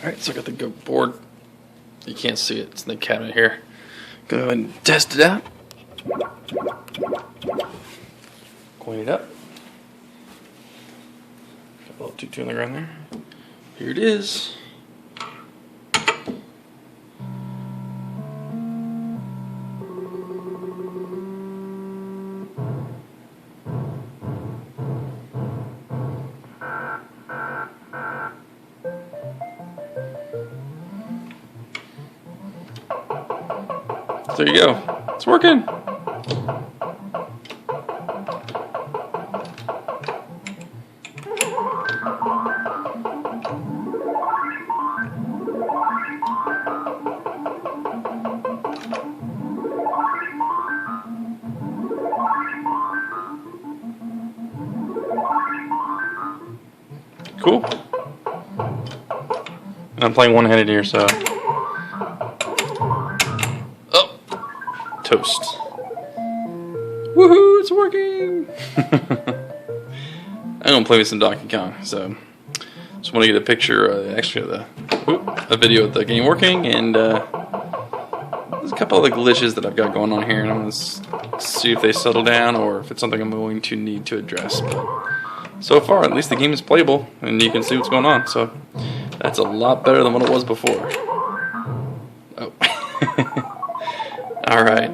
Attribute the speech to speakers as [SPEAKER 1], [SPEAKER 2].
[SPEAKER 1] Alright, so I got the Go board. You can't see it, it's in the cabinet here. Go ahead and test it out. Clean it up. Got a little tutu on the ground there. Here it is. There you go. It's working. Cool. And I'm playing one-handed here, so. Oh, toast. Woohoo! It's working. I'm gonna play with some Donkey Kong, so just want to get a picture, actually, of a video of the game working, and there's a couple of the glitches that I've got going on here, and I'm gonna see if they settle down or if it's something I'm going to need to address. But so far, at least the game is playable, and you can see what's going on. So that's a lot better than what it was before. Oh. All right.